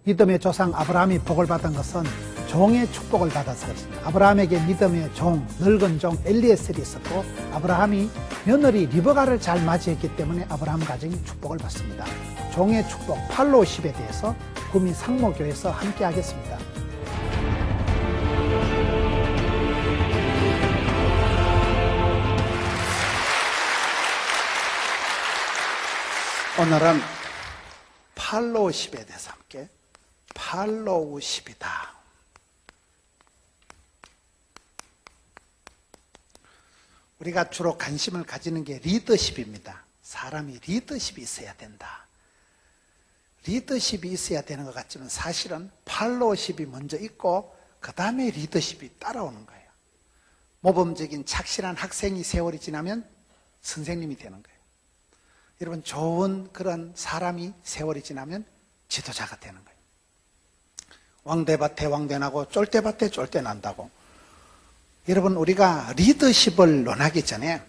믿음의 조상 아브라함이 복을 받은 것은 종의 축복을 받아서 그렇습니다. 아브라함에게 믿음의 종, 늙은 종 엘리에셀이 있었고, 아브라함이 며느리 리브가를 잘 맞이했기 때문에 아브라함 가정이 축복을 받습니다. 종의 축복 팔로우십에 대해서 구미 상모교에서 함께 하겠습니다. 오늘은 팔로우십에 대해서 함께 팔로우십이다. 우리가 주로 관심을 가지는 게 리더십입니다. 사람이 리더십이 있어야 된다. 리더십이 있어야 되는 것 같지만 사실은 팔로우십이 먼저 있고 그 다음에 리더십이 따라오는 거예요. 모범적인 착실한 학생이 세월이 지나면 선생님이 되는 거예요. 여러분, 좋은 그런 사람이 세월이 지나면 지도자가 되는 거예요. 왕대밭에 왕대나고 쫄대밭에 쫄대난다고. 여러분, 우리가 리더십을 논하기 전에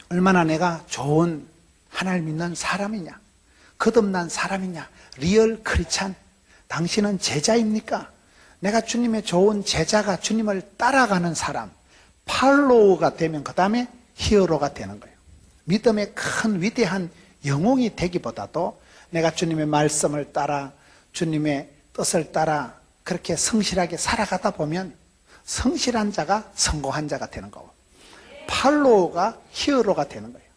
얼마나 내가 좋은 하나님 믿는 사람이냐, 거듭난 사람이냐, 리얼 크리스찬, 당신은 제자입니까? 내가 주님의 좋은 제자가 주님을 따라가는 사람, 팔로우가 되면 그 다음에 히어로가 되는 거예요. 믿음의 큰 위대한 영웅이 되기보다도 내가 주님의 말씀을 따라 주님의 뜻을 따라 그렇게 성실하게 살아가다 보면 성실한 자가 성공한 자가 되는 거고, 팔로우가 히어로가 되는 거예요.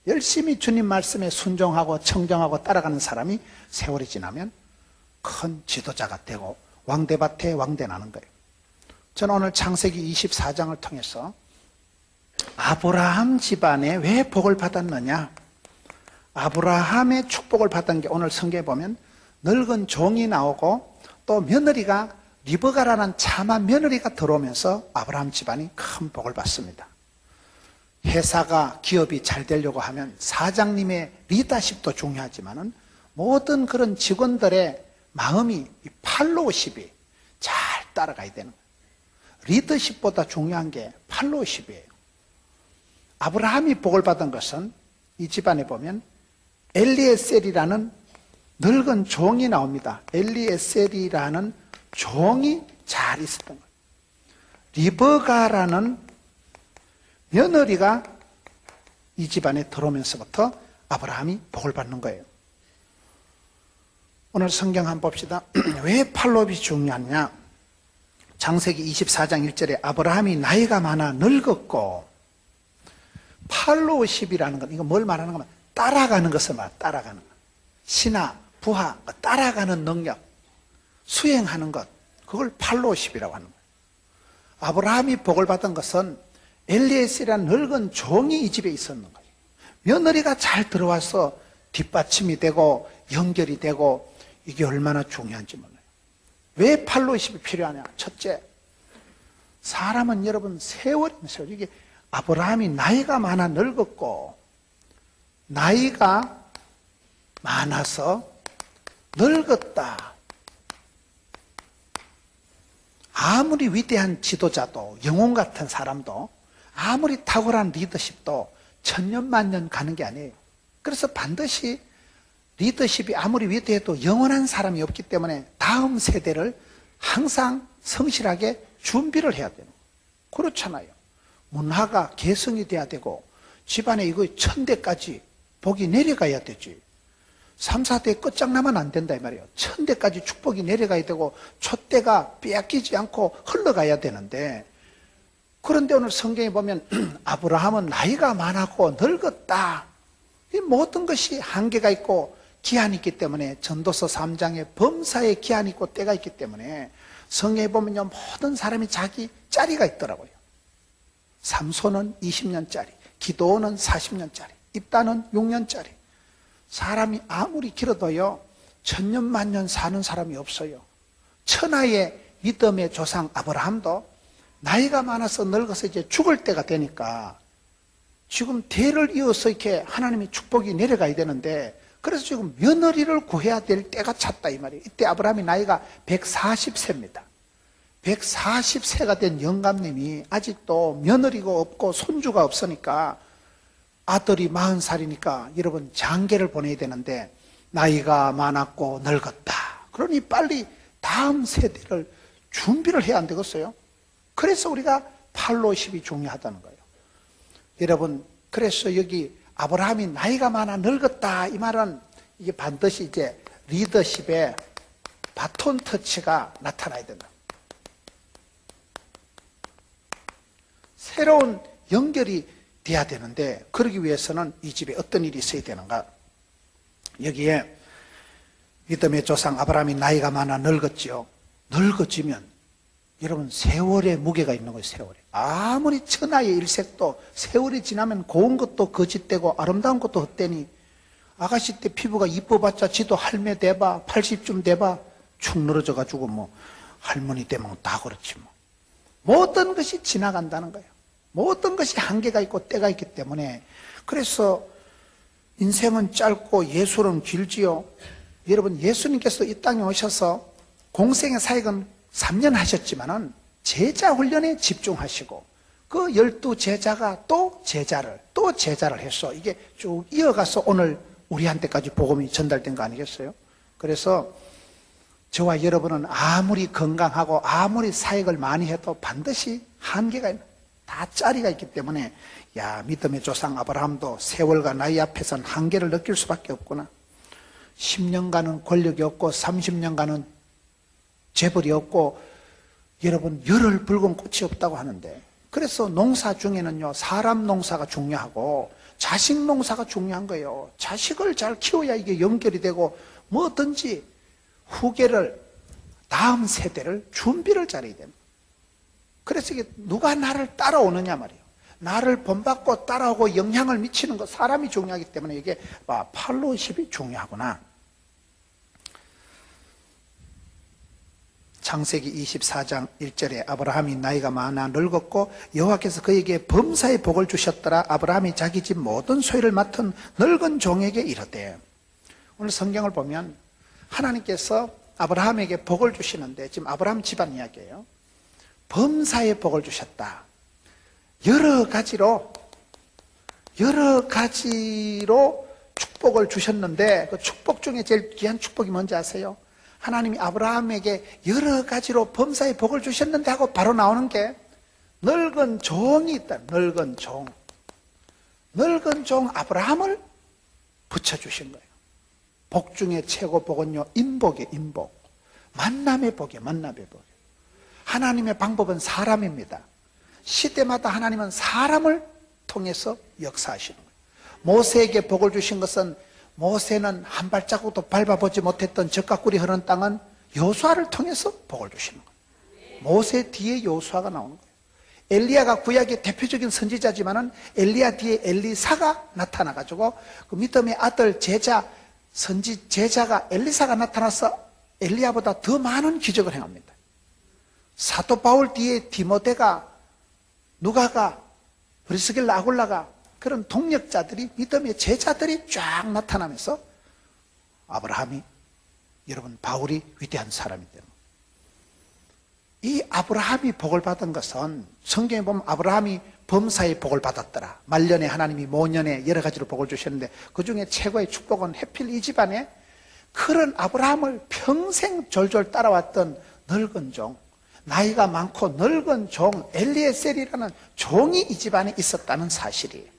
열심히 주님 말씀에 순종하고 청정하고 따라가는 사람이 세월이 지나면 큰 지도자가 되고 왕대밭에 왕대나는 거예요. 저는 오늘 창세기 24장을 통해서 아브라함 집안에 왜 복을 받았느냐, 아브라함의 축복을 받은 게 오늘 성경에 보면 늙은 종이 나오고 또 며느리가 리브가라는 참한 며느리가 들어오면서 아브라함 집안이 큰 복을 받습니다. 회사가 기업이 잘 되려고 하면 사장님의 리더십도 중요하지만 모든 그런 직원들의 마음이 팔로우십이 잘 따라가야 되는 거예요. 리더십보다 중요한 게 팔로우십이에요. 아브라함이 복을 받은 것은 이 집안에 보면 엘리에셀이라는 늙은 종이 나옵니다. 엘리에셀이라는 종이 잘 있었던 거예요. 리브가라는 며느리가 이 집안에 들어오면서부터 아브라함이 복을 받는 거예요. 오늘 성경 한번 봅시다. 왜 팔로우십이 중요하냐? 창세기 24장 1절에 아브라함이 나이가 많아 늙었고, 팔로우십이라는 건 이거 뭘 말하는 거면 따라가는 것을 말해요. 따라가는 것. 신하, 부하, 따라가는 능력, 수행하는 것, 그걸 팔로우십이라고 하는 거예요. 아브라함이 복을 받은 것은 엘리에셀이라는 늙은 종이 이 집에 있었는 거예요. 며느리가 잘 들어와서 뒷받침이 되고 연결이 되고, 이게 얼마나 중요한지 몰라요. 왜 팔로우십이 필요하냐? 첫째, 사람은 여러분 세월이면서 이게 아브라함이 나이가 많아 늙었고, 나이가 많아서 늙었다. 아무리 위대한 지도자도, 영웅 같은 사람도, 아무리 탁월한 리더십도 천년만년 가는 게 아니에요. 그래서 반드시 리더십이 아무리 위대해도 영원한 사람이 없기 때문에 다음 세대를 항상 성실하게 준비를 해야 되는 거예요. 그렇잖아요. 문화가 개성이 돼야 되고 집안에 이거 1000대까지 복이 내려가야 되지. 3, 4대 끝장나면 안 된다 이 말이에요. 1000대까지 축복이 내려가야 되고 촛대가 빼앗기지 않고 흘러가야 되는데, 그런데 오늘 성경에 보면 아브라함은 나이가 많았고 늙었다. 이 모든 것이 한계가 있고 기한이 있기 때문에, 전도서 3장에 범사에 기한이 있고 때가 있기 때문에 성경에 보면요, 모든 사람이 자기 짜리가 있더라고요. 삼손은 20년짜리, 기도원은 40년짜리, 입다는 6년짜리. 사람이 아무리 길어도요 1000년 만년 사는 사람이 없어요. 천하의 믿음의 조상 아브라함도 나이가 많아서 늙어서 이제 죽을 때가 되니까 지금 대를 이어서 이렇게 하나님의 축복이 내려가야 되는데, 그래서 지금 며느리를 구해야 될 때가 찼다 이 말이에요. 이때 아브라함이 나이가 140세입니다. 140세가 된 영감님이 아직도 며느리가 없고 손주가 없으니까, 아들이 40살이니까 여러분 장계를 보내야 되는데 나이가 많았고 늙었다. 그러니 빨리 다음 세대를 준비를 해야 안 되겠어요? 그래서 우리가 팔로십이 중요하다는 거예요. 여러분, 그래서 여기 아브라함이 나이가 많아 늙었다 이 말은 이게 반드시 이제 리더십의 바톤 터치가 나타나야 된다. 새로운 연결이 돼야 되는데 그러기 위해서는 이 집에 어떤 일이 있어야 되는가? 여기에 믿음의 조상 아브라함이 나이가 많아 늙었지요. 늙어지면 여러분 세월의 무게가 있는 거예요. 세월에. 아무리 천하의 일색도 세월이 지나면 고운 것도 거짓되고 아름다운 것도 헛되니 아가씨 때 피부가 이뻐봤자 지도 할매 돼봐 80쯤 돼봐 축 늘어져 가지고 뭐 할머니 되면 다 그렇지 뭐. 모든 것이 지나간다는 거예요. 모든 것이 한계가 있고 때가 있기 때문에 그래서 인생은 짧고 예술은 길지요. 여러분 예수님께서 이 땅에 오셔서 공생의 사역은 3년 하셨지만은 제자 훈련에 집중하시고 그 12제자가 또 제자를 해서 이게 쭉 이어가서 오늘 우리한테까지 복음이 전달된 거 아니겠어요? 그래서 저와 여러분은 아무리 건강하고 아무리 사역을 많이 해도 반드시 한계가 있는 다 짜리가 있기 때문에 야 믿음의 조상 아브라함도 세월과 나이 앞에서는 한계를 느낄 수밖에 없구나. 10년간은 권력이 없고 30년간은 재벌이 없고 여러분 열흘 붉은 꽃이 없다고 하는데 그래서 농사 중에는요 사람 농사가 중요하고 자식 농사가 중요한 거예요. 자식을 잘 키워야 이게 연결이 되고 뭐든지 후계를 다음 세대를 준비를 잘해야 됩니다. 그래서 이게 누가 나를 따라오느냐 말이에요. 나를 본받고 따라오고 영향을 미치는 것 사람이 중요하기 때문에 이게 팔로우십이 중요하구나. 창세기 24장 1절에 아브라함이 나이가 많아 늙었고 여호와께서 그에게 범사의 복을 주셨더라. 아브라함이 자기 집 모든 소유를 맡은 늙은 종에게 이르되 오늘 성경을 보면 하나님께서 아브라함에게 복을 주시는데 지금 아브라함 집안 이야기예요. 범사의 복을 주셨다. 여러 가지로 축복을 주셨는데 그 축복 중에 제일 귀한 축복이 뭔지 아세요? 하나님이 아브라함에게 여러 가지로 범사의 복을 주셨는데 하고 바로 나오는 게 늙은 종이 있다. 늙은 종 아브라함을 붙여주신 거예요. 복 중에 최고 복은요 인복이에요. 인복. 만남의 복이에요. 만남의 복. 하나님의 방법은 사람입니다. 시대마다 하나님은 사람을 통해서 역사하시는 거예요. 모세에게 복을 주신 것은 모세는 한 발자국도 밟아보지 못했던 적각꿀이 흐르는 땅은 여호수아를 통해서 복을 주시는 거예요. 모세 뒤에 여호수아가 나오는 거예요. 엘리야가 구약의 대표적인 선지자지만은 엘리야 뒤에 엘리사가 나타나가지고 그 믿음의 아들 제자가 엘리사가 나타나서 엘리야보다 더 많은 기적을 행합니다. 사도 바울 뒤에 디모데가 누가가 브리스길라 아굴라가 그런 동력자들이 믿음의 제자들이 쫙 나타나면서 아브라함이 여러분 바울이 위대한 사람이 되는 거예요. 이 아브라함이 복을 받은 것은 성경에 보면 아브라함이 범사의 복을 받았더라. 말년에 하나님이 모년에 여러 가지로 복을 주셨는데 그 중에 최고의 축복은 해필 이 집안에 그런 아브라함을 평생 졸졸 따라왔던 늙은 종 나이가 많고 늙은 종 엘리에셀이라는 종이 이 집안에 있었다는 사실이에요.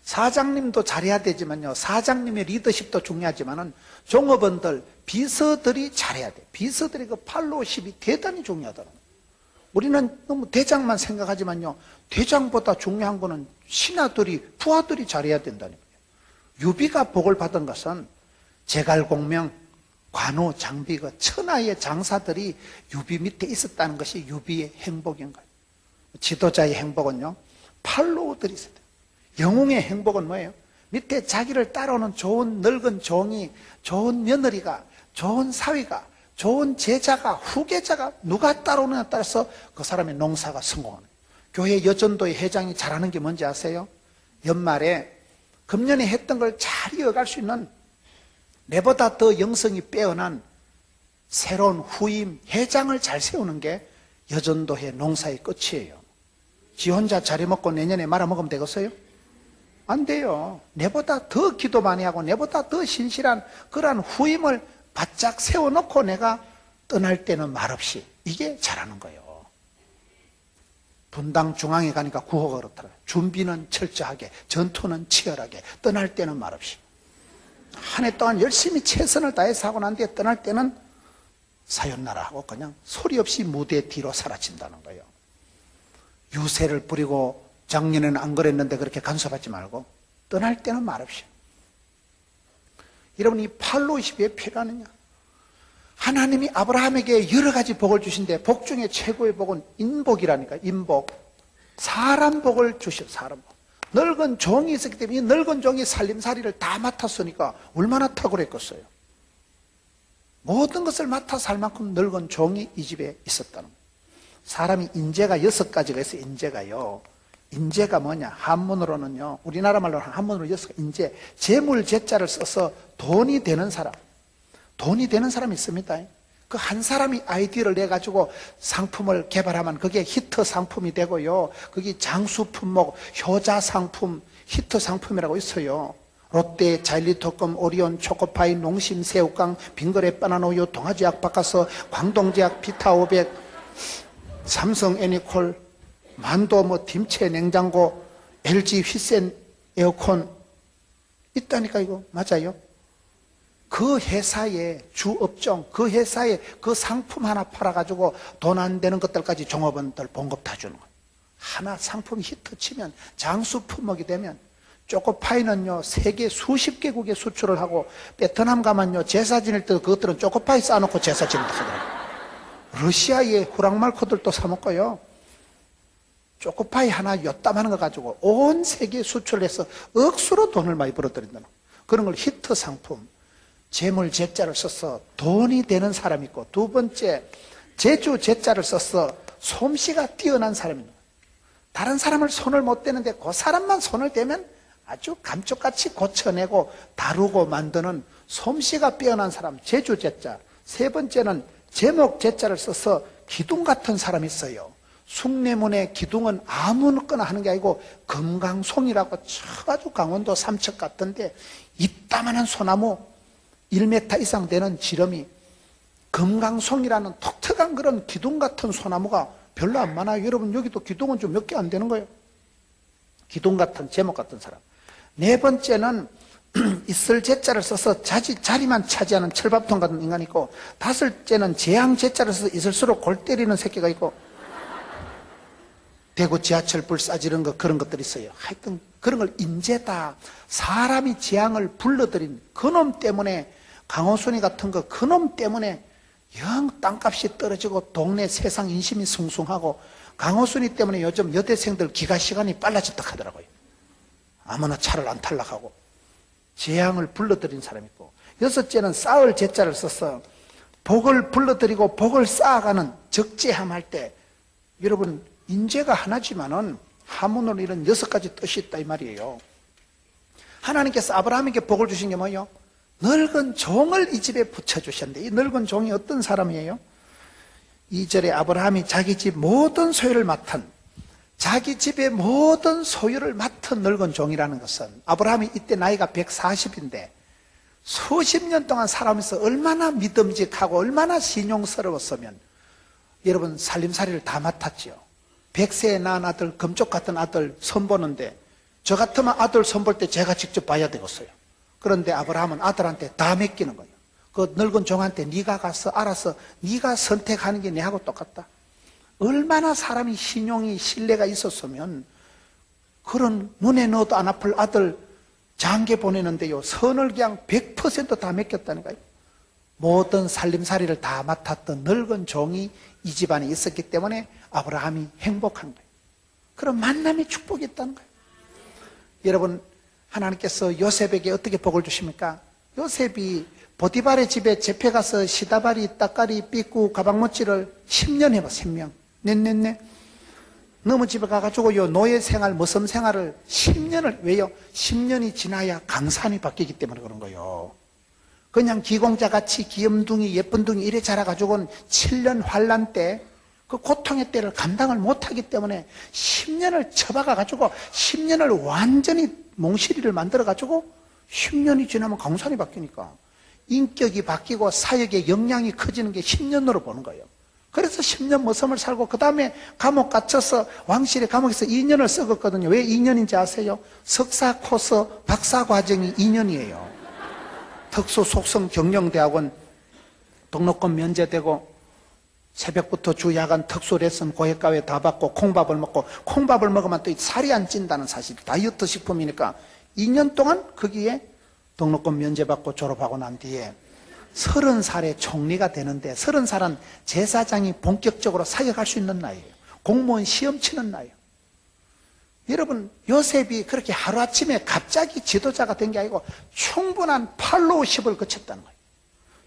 사장님도 잘해야 되지만요 사장님의 리더십도 중요하지만은 종업원들 비서들이 잘해야 돼. 비서들의 그 팔로우십이 대단히 중요하다는 거예요. 우리는 너무 대장만 생각하지만요 대장보다 중요한 거는 신하들이 부하들이 잘해야 된다는 거예요. 유비가 복을 받은 것은 제갈공명 관우 장비 그 천하의 장사들이 유비 밑에 있었다는 것이 유비의 행복인 거예요. 지도자의 행복은요 팔로우들이 있어야 돼요. 영웅의 행복은 뭐예요? 밑에 자기를 따라오는 좋은 늙은 종이 좋은 며느리가 좋은 사위가 좋은 제자가 후계자가 누가 따라오느냐에 따라서 그 사람의 농사가 성공하는 거예요. 교회 여전도의 회장이 잘하는 게 뭔지 아세요? 연말에 금년에 했던 걸 잘 이어갈 수 있는 내보다 더 영성이 빼어난 새로운 후임 회장을 잘 세우는 게 여전도회 농사의 끝이에요. 지 혼자 잘해먹고 내년에 말아먹으면 되겠어요? 안 돼요. 내보다 더 기도 많이 하고 내보다 더 신실한 그러한 후임을 바짝 세워놓고 내가 떠날 때는 말없이, 이게 잘하는 거예요. 분당 중앙에 가니까 구호가 그렇더라고요. 준비는 철저하게, 전투는 치열하게, 떠날 때는 말없이. 한 해 동안 열심히 최선을 다해서 하고 난 뒤에 떠날 때는 사연나라 하고 그냥 소리 없이 무대 뒤로 사라진다는 거예요. 유세를 뿌리고 작년에는 안 그랬는데 그렇게 간섭하지 말고 떠날 때는 말없이. 여러분, 이 팔로잇이 왜 필요하느냐? 하나님이 아브라함에게 여러 가지 복을 주신데 복 중에 최고의 복은 인복이라니까. 인복. 사람 복을 주셔. 사람 복. 늙은 종이 있었기 때문에 이 늙은 종이 살림살이를 다 맡았으니까 얼마나 탁월했겠어요. 모든 것을 맡아 살 만큼 늙은 종이 이 집에 있었다는 거예요. 사람이 인재가 6가지가 있어요. 인재가요. 인재가 뭐냐? 한문으로는요, 우리나라 말로 한문으로 6가지. 인재, 재물 재자를 써서 돈이 되는 사람. 돈이 되는 사람이 있습니다. 그 한 사람이 아이디어를 내가지고 상품을 개발하면 그게 히트 상품이 되고요. 그게 장수 품목, 효자 상품, 히트 상품이라고 있어요. 롯데, 자일리토금, 오리온, 초코파이, 농심, 새우깡, 빙그레, 바나나우유, 동아제약 바카스, 광동제약, 비타500, 삼성 애니콜, 만도, 김치 냉장고, LG 휘센 에어컨 있다니까. 이거 맞아요? 그 회사의 주업종, 그 회사의 그 상품 하나 팔아가지고 돈 안 되는 것들까지 종업원들 봉급 다 주는 거예요. 하나 상품이 히트 치면, 장수 품목이 되면, 초코파이는요, 세계 수십 개국에 수출을 하고, 베트남 가면요, 제사 지낼 때 그것들은 초코파이 싸놓고 제사 지낸다 하더라고요. 러시아의 후랑말코들도 사먹고요, 초코파이 하나 요따만한 거 가지고 온 세계에 수출을 해서 억수로 돈을 많이 벌어들인다는 거예요. 그런 걸 히트 상품, 재물 재자를 써서 돈이 되는 사람이 있고, 두 번째, 재주 재자를 써서 솜씨가 뛰어난 사람이 있는 거예요. 다른 사람을 손을 못 대는데 그 사람만 손을 대면 아주 감쪽같이 고쳐내고 다루고 만드는 솜씨가 뛰어난 사람, 재주 재자. 세 번째는 제목 재자를 써서 기둥 같은 사람이 있어요. 숭례문의 기둥은 아무거나 하는 게 아니고 금강송이라고 아주 강원도 삼척 같은데 이따만한 소나무 1m 이상 되는 지름이 금강송이라는 독특한 그런 기둥 같은 소나무가 별로 안 많아요. 여러분, 여기도 기둥은 좀 몇 개 안 되는 거예요. 기둥 같은, 제목 같은 사람. 네 번째는 있을 제자를 써서 자리만 차지하는 철밥통 같은 인간이 있고, 다섯째는 재앙 제자를 써서 있을수록 골 때리는 새끼가 있고, 대구 지하철 불 싸지른 거, 그런 것들이 있어요. 하여튼 그런 걸 인재다. 사람이 재앙을 불러들인 그놈 때문에, 강호순이 같은 거 그놈 때문에 영 땅값이 떨어지고 동네 세상 인심이 숭숭하고, 강호순이 때문에 요즘 여대생들 기가 시간이 빨라졌다 하더라고요. 아무나 차를 안 탈락하고 재앙을 불러들인 사람이 있고, 여섯째는 쌓을 제자를 써서 복을 불러들이고 복을 쌓아가는 적재함 할 때, 여러분, 인재가 하나지만은 한문으로 이런 6가지 뜻이 있다 이 말이에요. 하나님께서 아브라함에게 복을 주신 게 뭐예요? 늙은 종을 이 집에 붙여주셨는데, 이 늙은 종이 어떤 사람이에요? 2절에 아브라함이 자기 집 모든 소유를 맡은, 자기 집의 모든 소유를 맡은 늙은 종이라는 것은, 아브라함이 이때 나이가 140인데 수십 년 동안 살아오면서 얼마나 믿음직하고 얼마나 신용스러웠으면, 여러분, 살림살이를 다 맡았지요. 100세에 낳은 아들, 금쪽 같은 아들 선보는데, 저 같으면 아들 선볼 때 제가 직접 봐야 되겠어요. 그런데 아브라함은 아들한테 다 맡기는 거예요. 그 늙은 종한테 네가 가서 알아서 네가 선택하는 게 내하고 똑같다. 얼마나 사람이 신용이, 신뢰가 있었으면 그런 눈에 넣어도 안 아플 아들 장계 보내는데요, 선을 그냥 100% 다 맡겼다니까요. 모든 살림살이를 다 맡았던 늙은 종이 이 집안에 있었기 때문에 아브라함이 행복한 거예요. 그런 만남의 축복이 있다는 거예요. 여러분, 하나님께서 요셉에게 어떻게 복을 주십니까? 요셉이 보디발의 집에 잡혀가서 시다바리, 따까리, 삐꾸, 가방모찌를 10년 해봐. 10년. 네. 너무 집에 가가지고 노예 생활, 머슴 생활을 10년을, 왜요? 10년이 지나야 강산이 바뀌기 때문에 그런 거예요. 그냥 기공자같이 귀염둥이, 예쁜둥이 이래 자라가지고는 7년 환란 때 그 고통의 때를 감당을 못하기 때문에 10년을 쳐박아가지고 10년을 완전히 몽실이를 만들어가지고 10년이 지나면 강산이 바뀌니까 인격이 바뀌고 사역의 역량이 커지는 게 10년으로 보는 거예요. 그래서 10년 머슴을 살고 그 다음에 감옥 갇혀서 왕실의 감옥에서 2년을 썩었거든요. 왜 2년인지 아세요? 석사 코스 박사 과정이 2년이에요. 특수 속성 경영대학원 등록금 면제되고 새벽부터 주 야간 특수 레슨 고액가회 다 받고 콩밥을 먹고, 콩밥을 먹으면 또 살이 안 찐다는 사실, 다이어트 식품이니까 2년 동안 거기에 등록금 면제받고 졸업하고 난 뒤에 30살에 총리가 되는데, 30살은 제사장이 본격적으로 사역할 수 있는 나이예요. 공무원 시험 치는 나이예요. 여러분, 요셉이 그렇게 하루아침에 갑자기 지도자가 된 게 아니고 충분한 팔로우십을 거쳤다는 거예요.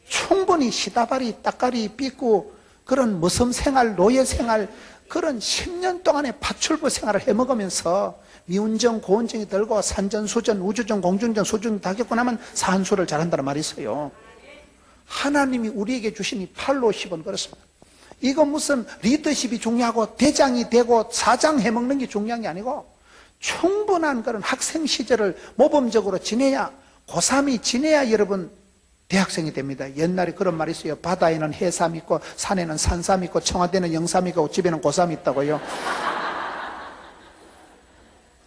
충분히 시다바리, 따까리, 삐꾸 그런 머슴 생활, 노예 생활, 그런 10년 동안의 파출부 생활을 해먹으면서 미운정, 고운정이 들고 산전수전, 우주정, 공중정, 수중 다 겪고 나면 산수를 잘한다는 말이 있어요. 하나님이 우리에게 주신 이 팔로우십은 그렇습니다. 이거 무슨 리더십이 중요하고 대장이 되고 사장 해먹는 게 중요한 게 아니고 충분한 그런 학생 시절을 모범적으로 지내야, 고3이 지내야 여러분 대학생이 됩니다. 옛날에 그런 말이 있어요. 바다에는 해삼 있고 산에는 산삼 있고 청와대는 영삼 있고 집에는 고3 있다고요.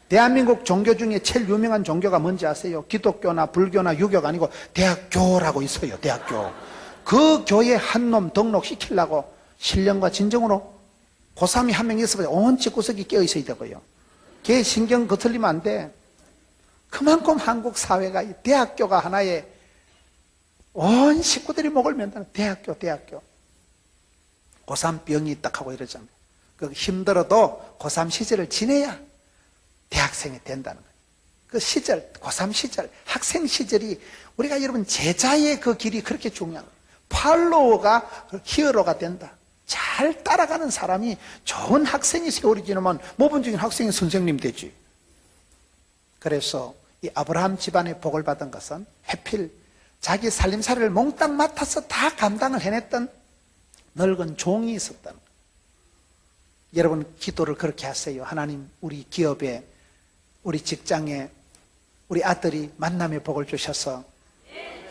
대한민국 종교 중에 제일 유명한 종교가 뭔지 아세요? 기독교나 불교나 유교가 아니고 대학교라고 있어요. 대학교. 그 교회 한 놈 등록시키려고 신령과 진정으로 고3이 한 명 있어봐야 온 집구석이 깨어있어야 되고요. 걔 신경 거슬리면 안 돼. 그만큼 한국 사회가 이 대학교가 하나의 온 식구들이 목을 맨다는 대학교. 고3 병이 딱 하고 이러잖아요. 그 힘들어도 고3 시절을 지내야 대학생이 된다는 거예요. 그 시절, 고3 시절, 학생 시절이 우리가 여러분 제자의 그 길이 그렇게 중요한 거예요. 팔로워가 히어로가 된다. 잘 따라가는 사람이 좋은 학생이 세월이 지나면 모범적인 학생이 선생님 되지. 그래서 이 아브라함 집안의 복을 받은 것은 해필 자기 살림살이를 몽땅 맡아서 다 감당을 해냈던 늙은 종이 있었다는 거예요. 여러분 기도를 그렇게 하세요. 하나님, 우리 기업에, 우리 직장에 우리 아들이 만남의 복을 주셔서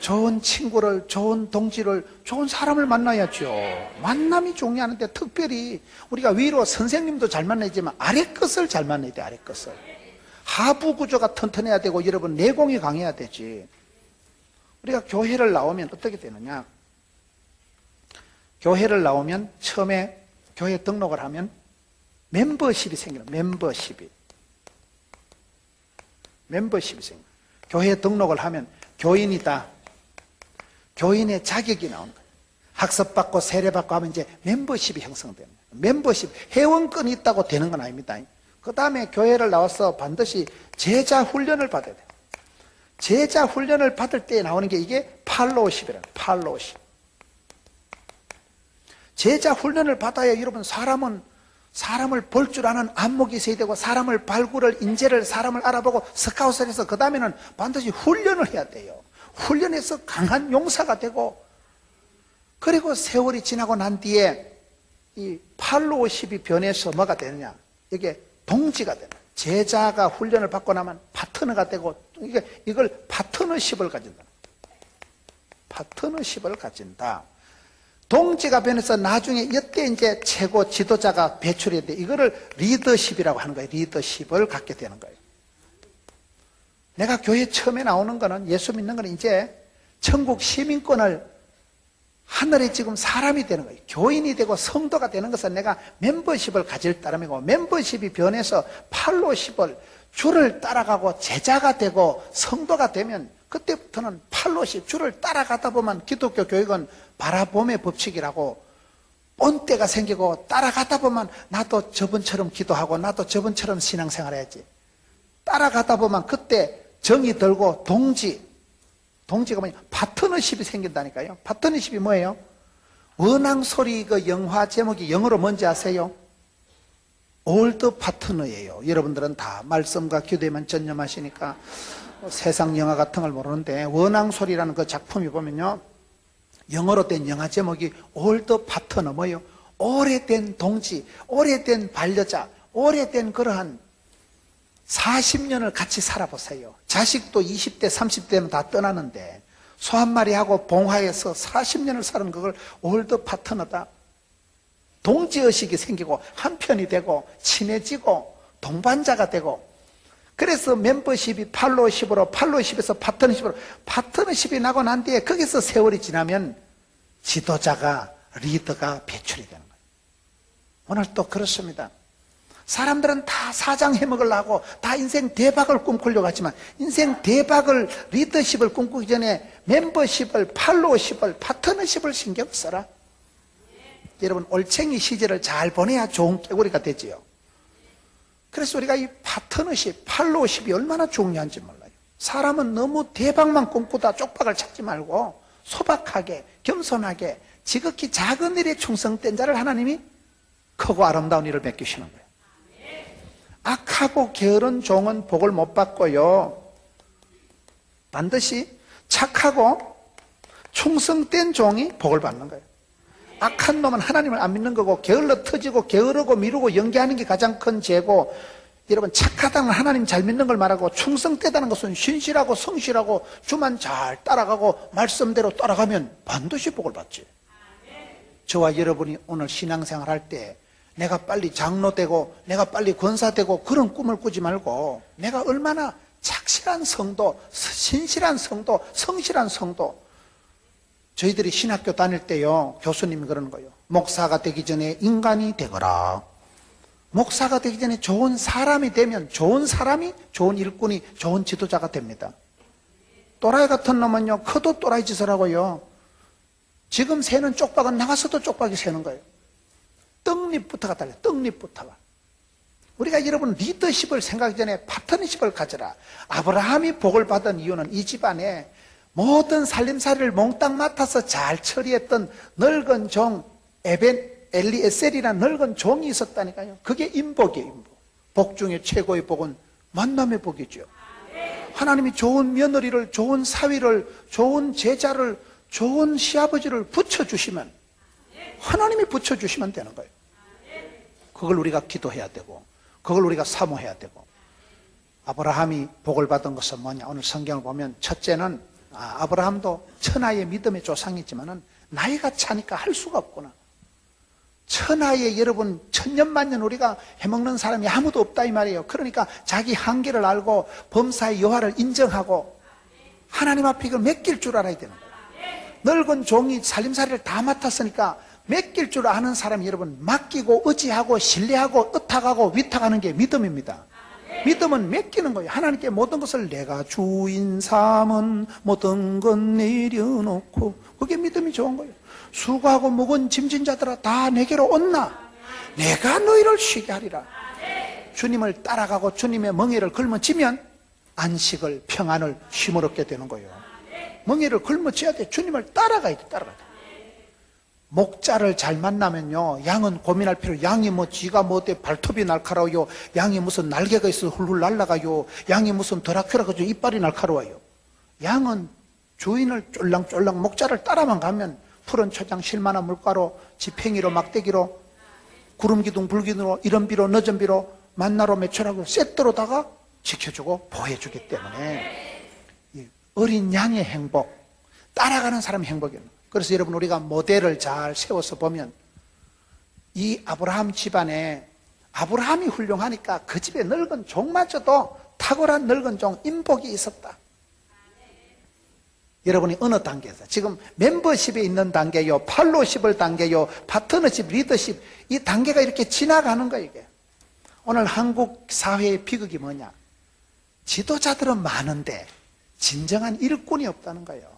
좋은 친구를, 좋은 동지를, 좋은 사람을 만나야죠. 만남이 중요한데 특별히 우리가 위로 선생님도 잘 만나야지만 아래 것을 잘 만나야 돼. 아래 것을. 하부 구조가 튼튼해야 되고 여러분 내공이 강해야 되지. 우리가 교회를 나오면 어떻게 되느냐? 교회를 나오면 처음에 교회 등록을 하면 멤버십이 생겨요. 멤버십이 생겨요. 교회 등록을 하면 교인이다. 교인의 자격이 나오는 거예요. 학습받고 세례받고 하면 이제 멤버십이 형성되는 거예요. 멤버십, 회원권이 있다고 되는 건 아닙니다. 그 다음에 교회를 나와서 반드시 제자 훈련을 받아야 돼요. 제자 훈련을 받을 때 나오는 게 이게 팔로우십이라는 거예요. 팔로우십. 제자 훈련을 받아야 여러분 사람을 볼 줄 아는 안목이 있어야 되고 사람을 발굴을, 인재를, 사람을 알아보고 스카웃을 해서 그 다음에는 반드시 훈련을 해야 돼요. 훈련해서 강한 용사가 되고, 그리고 세월이 지나고 난 뒤에 이 팔로우십이 변해서 뭐가 되느냐? 이게 동지가 되는 거예요. 제자가 훈련을 받고 나면 파트너가 되고, 이걸 파트너십을 가진다. 파트너십을 가진다. 동지가 변해서 나중에 이때 이제 최고 지도자가 배출해야 돼. 이거를 리더십이라고 하는 거예요. 리더십을 갖게 되는 거예요. 내가 교회 처음에 나오는 거는, 예수 믿는 거는 이제 천국 시민권을, 하늘에 지금 사람이 되는 거예요. 교인이 되고 성도가 되는 것은 내가 멤버십을 가질 따름이고, 멤버십이 변해서 팔로십을, 줄을 따라가고 제자가 되고 성도가 되면 그때부터는 팔로십, 줄을 따라가다 보면 기독교 교육은 바라봄의 법칙이라고 본때가 생기고, 따라가다 보면 나도 저분처럼 기도하고 나도 저분처럼 신앙생활 해야지. 따라가다 보면 그때 정이 들고 동지가 뭐냐? 파트너십이 생긴다니까요. 파트너십이 뭐예요? 원앙소리 그 영화 제목이 영어로 뭔지 아세요? 올드 파트너예요. 여러분들은 다 말씀과 기도에만 전념하시니까 세상 영화 같은 걸 모르는데, 원앙소리라는 그 작품이 보면요, 영어로 된 영화 제목이 올드 파트너, 뭐예요? 오래된 동지, 오래된 반려자, 오래된 그러한 40년을 같이 살아보세요. 자식도 20대, 30대면 다 떠나는데 소 한 마리하고 봉화에서 40년을 사는 그걸 올드 파트너다. 동지의식이 생기고 한편이 되고 친해지고 동반자가 되고, 그래서 멤버십이 팔로우십으로, 팔로우십에서 파트너십으로, 파트너십이 나고 난 뒤에 거기서 세월이 지나면 지도자가, 리더가 배출이 되는 거예요. 오늘 또 그렇습니다. 사람들은 다 사장 해먹으려고 다 인생 대박을 꿈꾸려고 하지만, 인생 대박을, 리더십을 꿈꾸기 전에 멤버십을, 팔로우십을, 파트너십을 신경 써라. 여러분, 올챙이 시절을 잘 보내야 좋은 깨구리가 되지요. 그래서 우리가 이 파트너십, 팔로우십이 얼마나 중요한지 몰라요. 사람은 너무 대박만 꿈꾸다 쪽박을 찾지 말고 소박하게, 겸손하게, 지극히 작은 일에 충성된 자를 하나님이 크고 아름다운 일을 맡기시는 거예요. 악하고 게으른 종은 복을 못 받고요, 반드시 착하고 충성된 종이 복을 받는 거예요. 악한 놈은 하나님을 안 믿는 거고, 게을러 터지고 게으르고 미루고 연기하는 게 가장 큰 죄고, 여러분, 착하다는 하나님 잘 믿는 걸 말하고, 충성되다는 것은 신실하고 성실하고 주만 잘 따라가고 말씀대로 따라가면 반드시 복을 받지. 저와 여러분이 오늘 신앙생활 할 때 내가 빨리 장로 되고 내가 빨리 권사 되고 그런 꿈을 꾸지 말고, 내가 얼마나 착실한 성도, 신실한 성도, 성실한 성도. 저희들이 신학교 다닐 때요, 교수님이 그러는 거예요. 목사가 되기 전에 인간이 되거라. 목사가 되기 전에 좋은 사람이 되면 좋은 사람이, 좋은 일꾼이, 좋은 지도자가 됩니다. 또라이 같은 놈은요, 커도 또라이 짓을 하고요, 지금 새는 쪽박은 나가서도 쪽박이 새는 거예요. 떡잎부터가 달라요. 떡잎부터가. 우리가 여러분, 리더십을 생각하기 전에 파트너십을 가져라. 아브라함이 복을 받은 이유는 이 집안에 모든 살림살이를 몽땅 맡아서 잘 처리했던 늙은 종 엘리에셀이라는 늙은 종이 있었다니까요. 그게 인복이에요. 인복. 복 중에 최고의 복은 만남의 복이죠. 하나님이 좋은 며느리를, 좋은 사위를, 좋은 제자를, 좋은 시아버지를 붙여주시면, 하나님이 붙여주시면 되는 거예요. 그걸 우리가 기도해야 되고, 그걸 우리가 사모해야 되고. 아브라함이 복을 받은 것은 뭐냐? 오늘 성경을 보면 첫째는, 아브라함도 천하의 믿음의 조상이지만은 나이가 차니까 할 수가 없구나. 천하에 여러분, 천년만년 우리가 해먹는 사람이 아무도 없다 이 말이에요. 그러니까 자기 한계를 알고 범사의 여하를 인정하고 하나님 앞에 이걸 맡길 줄 알아야 되는 거예요. 늙은 종이 살림살이를 다 맡았으니까 맡길 줄 아는 사람이 여러분, 맡기고 의지하고 신뢰하고 의탁하고 위탁하는 게 믿음입니다. 믿음은 맡기는 거예요. 하나님께 모든 것을 내가 주인 삼은 모든 것 내려놓고, 그게 믿음이 좋은 거예요. 수고하고 무거운 짐진 자들아 다 내게로 온나 내가 너희를 쉬게 하리라. 주님을 따라가고 주님의 멍에를 걸머쥐면 안식을, 평안을 쉼을 얻게 되는 거예요. 멍에를 걸머쥐어야 돼. 주님을 따라가야 돼. 따라가야 돼. 목자를 잘 만나면요, 양은 고민할 필요, 양이 뭐 쥐가 뭐 어때 발톱이 날카로워요, 양이 무슨 날개가 있어 훌훌 날아가요, 양이 무슨 드라큘라가 좀 이빨이 날카로워요. 양은 주인을 쫄랑쫄랑 목자를 따라만 가면 푸른 초장 실만한 물가로 지팽이로 막대기로 구름기둥 불기둥으로 이른비로 늦은비로 만나로 매출하고 세트로다가 지켜주고 보호해주기 때문에 어린 양의 행복, 따라가는 사람의 행복이에요. 그래서 여러분, 우리가 모델을 잘 세워서 보면 이 아브라함 집안에, 아브라함이 훌륭하니까 그 집에 늙은 종마저도 탁월한 늙은 종 인복이 있었다. 여러분이 어느 단계에서, 지금 멤버십에 있는 단계요, 팔로우십을 단계요, 파트너십, 리더십, 이 단계가 이렇게 지나가는 거예요. 이게 오늘 한국 사회의 비극이 뭐냐? 지도자들은 많은데 진정한 일꾼이 없다는 거예요.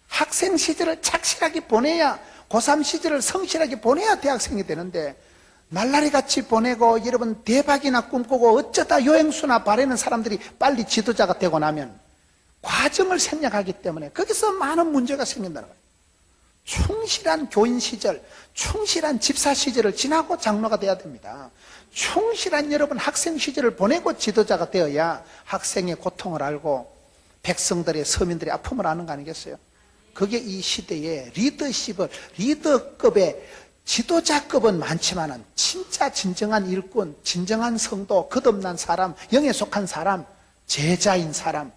학생 시절을 착실하게 보내야, 고3 시절을 성실하게 보내야 대학생이 되는데, 날라리 같이 보내고 여러분 대박이나 꿈꾸고 어쩌다 여행수나 바라는 사람들이 빨리 지도자가 되고 나면 과정을 생략하기 때문에 거기서 많은 문제가 생긴다는 거예요. 충실한 교인 시절, 충실한 집사 시절을 지나고 장로가 돼야 됩니다. 충실한 여러분 학생 시절을 보내고 지도자가 되어야 학생의 고통을 알고 백성들의, 서민들의 아픔을 아는 거 아니겠어요? 그게 이 시대의 리더십을, 리더급의 지도자급은 많지만은 진짜 진정한 일꾼, 진정한 성도, 거듭난 사람, 영에 속한 사람, 제자인 사람,